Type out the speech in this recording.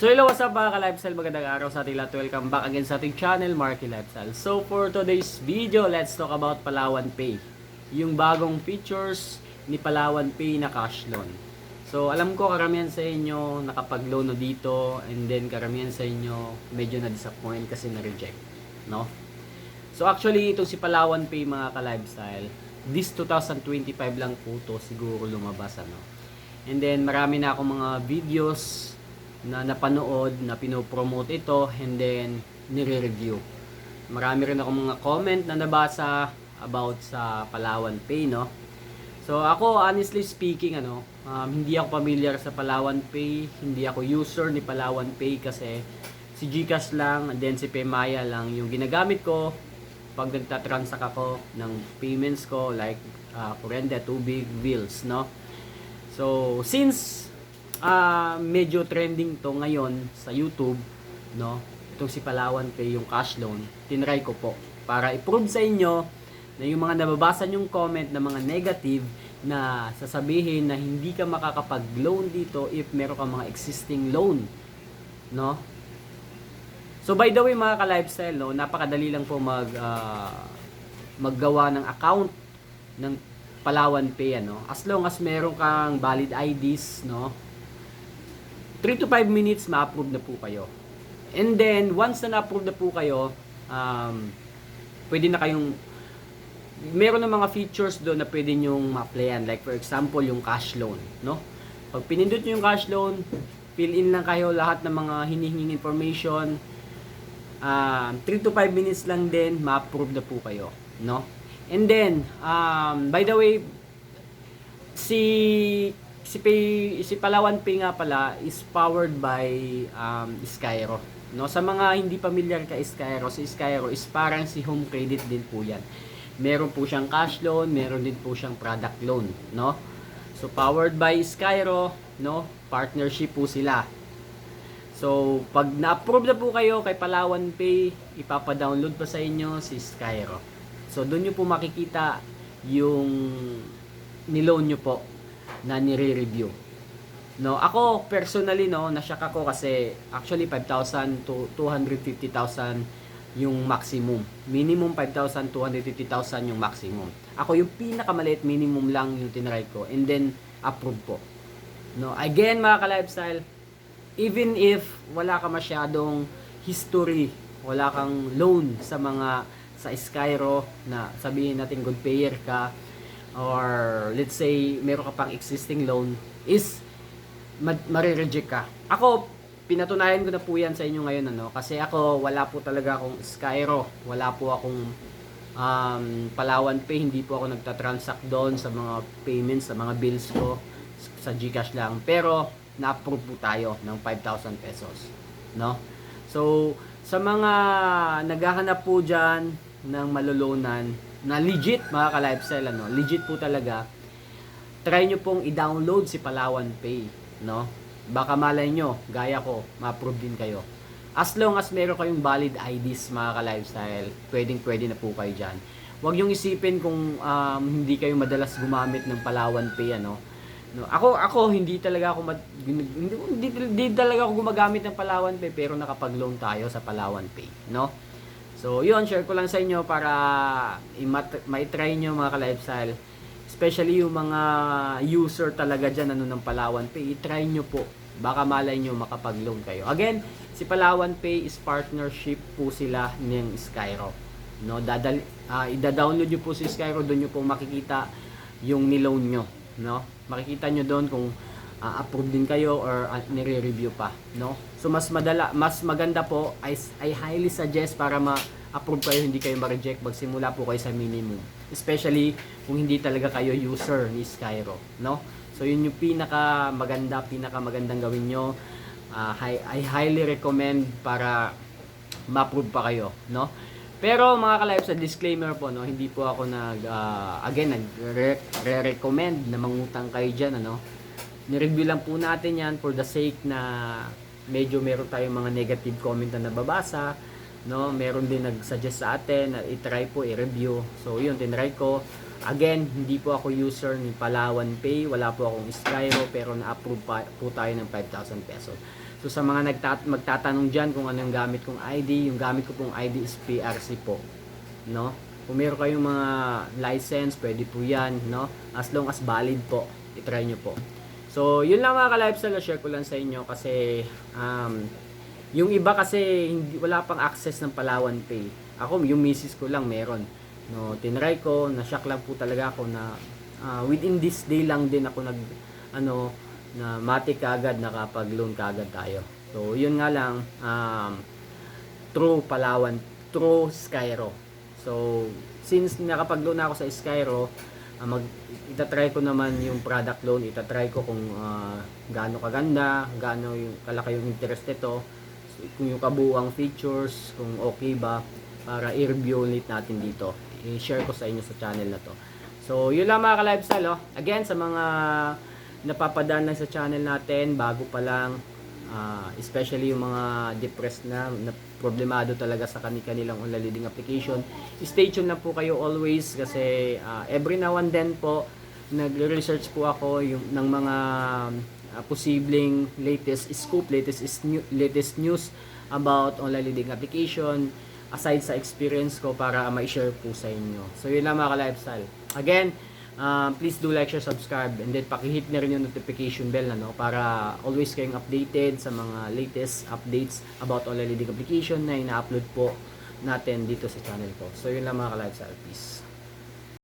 So hello, what's up mga ka-lifestyle, magandang araw sa ating lahat. Welcome back again sa ating channel, Marky Lifestyle. So for today's video, let's talk about Palawan Pay. Yung bagong features ni Palawan Pay na cash loan. So alam ko karamihan sa inyo nakapag-loan dito, and then karamihan sa inyo medyo na-disappoint kasi na-reject, no? So actually itong si Palawan Pay mga ka-lifestyle, this 2025 lang po to siguro lumabas, ano. And then marami na akong mga videos na napanood, na pinopromote ito, and then nire-review. Marami rin ako mga comment na nabasa about sa Palawan Pay, no? So ako, honestly speaking, hindi ako familiar sa Palawan Pay, hindi ako user ni Palawan Pay kasi si GCash lang, and then si Paymaya lang yung ginagamit ko pag nagtatransact ako ng payments ko, like kuryente, tubig, bills, no? So since medyo trending to ngayon sa YouTube, no? Itong si Palawan Pay, yung cash loan, tinry ko po para i-prove sa inyo na yung mga nababasa yung comment na mga negative na sasabihin na hindi ka makakapag-loan dito if meron ka mga existing loan, no? So by the way mga ka-lifestyle, no, napakadali lang po maggawa ng account ng Palawan Pay, ano? As long as meron kang valid IDs, no? 3 to 5 minutes ma-approve na po kayo. And then, once na na-approve na po kayo, pwede na kayong, meron na mga features doon na pwede nyong ma-applyan. Like for example, yung cash loan, no? Pag pinindot nyo yung cash loan, fill in lang kayo lahat ng mga hinihinging information. 3 to 5 minutes lang din, ma-approve na po kayo, no? And then, by the way, si Palawan Pay nga pala is powered by Skyro, no? Sa mga hindi familiar ka Skyro, si Skyro is parang si Home Credit din po yan. Meron po siyang cash loan, meron din po siyang product loan, no? So powered by Skyro, no? Partnership po sila. So pag na-approve na po kayo kay Palawan Pay, ipapa-download pa sa inyo si Skyro. So doon niyo po makikita yung niloan niyo po na nire-review, no? Ako personally, no, na-shock ako kasi actually 5,000 to 250,000 yung maximum. Minimum 5,000, 250,000 yung maximum. Ako yung pinakamaliit, minimum lang yung tinry ko, and then approve po, no? Again mga ka-lifestyle, even if wala ka masyadong history, wala kang loan sa Skyro, na sabihin natin good payer ka, or let's say meron ka pang existing loan, is mare-reject ka. Ako, pinatunayan ko na po yan sa inyo ngayon, ano, kasi ako wala po talaga akong Skyro, wala po akong Palawan Pay, hindi po ako nagtatransact doon sa mga payments, sa mga bills ko, sa GCash lang, pero na-approve po tayo ng 5,000 pesos, no? So sa mga naghahanap po dyan ng malolonan na legit mga ka-lifestyle, ano, legit po talaga, try nyo pong i-download si Palawan Pay, no? Baka malay nyo, gaya ko, ma-approve din kayo. As long as meron kayong valid IDs mga ka-lifestyle, pwede na po kayo dyan. Huwag yung isipin kung hindi kayo madalas gumamit ng Palawan Pay, ano. No, ako hindi talaga ako hindi talaga ako gumagamit ng Palawan Pay, pero nakapag-loan tayo sa Palawan Pay, no? So, yun, share ko lang sa inyo para ma-try nyo mga ka-lifestyle. Especially yung mga user talaga dyan, ano, ng Palawan Pay, i-try nyo po. Baka malay nyo makapag-loan kayo. Again, si Palawan Pay is partnership po sila ng Skyro, no? I-download nyo po si Skyro, doon nyo po makikita yung niloan nyo, no? Makikita nyo doon kung approve din kayo or nire-review pa, no? So mas maganda po, I highly suggest para ma-approve kayo, hindi kayo ma-reject, magsimula po kayo sa minimum, especially kung hindi talaga kayo user ni Skyro, no? So yun yung pinakamagandang gawin nyo. I highly recommend para ma-approve pa kayo, no? Pero mga ka-live, sa disclaimer po, no, hindi po ako nagre-recommend na mangutang kayo dyan, ano. Ni-review lang po natin yan for the sake na medyo meron tayong mga negative comment na nababasa, no. Meron din nag-suggest sa atin na i-try po, i-review. So yun, tinry ko. Again, hindi po ako user ni Palawan Pay, wala po akong Skyro, pero na-approve po tayo ng 5,000 pesos. So sa mga magtatanong dyan kung ano yung gamit kong ID, yung gamit ko pong ID is PRC po, no? Kung meron kayong mga license, pwede po yan, no? As long as valid po, itry nyo po. So yun lang mga ka-lifestyle, share ko lang sa inyo kasi yung iba kasi wala pang access ng Palawan Pay. Ako, yung misis ko lang meron. No, tinry ko, na-shock lang po talaga ako na within this day lang din ako na matik kagad, nakapag-loan kagad tayo. So, yun nga lang, through Palawan, through Skyro. So, since nakapag-loan ako sa Skyro, itatry ko naman yung product loan, itatry ko kung gaano kaganda, gaano yung kalaki yung interest nito, kung yung kabuuang features, kung okay ba, para i-review ulit natin dito. I-share ko sa inyo sa channel na to. So, yun lang mga ka-lifestyle. Again, sa mga napapadaan lang sa channel natin, bago pa lang, especially yung mga depressed na problemado talaga sa kanilang online leading application, stay tuned lang po kayo always kasi every now and then po, nagre-research po ako ng mga posibleng latest scoop, latest news about online leading application, aside sa experience ko para ma-share po sa inyo. So yun lang mga ka-lifestyle. Again, please do like, share, subscribe, and then pakihit na rin yung notification bell para always kayong updated sa mga latest updates about online leading application na ina-upload po natin dito sa channel ko. So yun lang mga ka-lifestyle. Peace.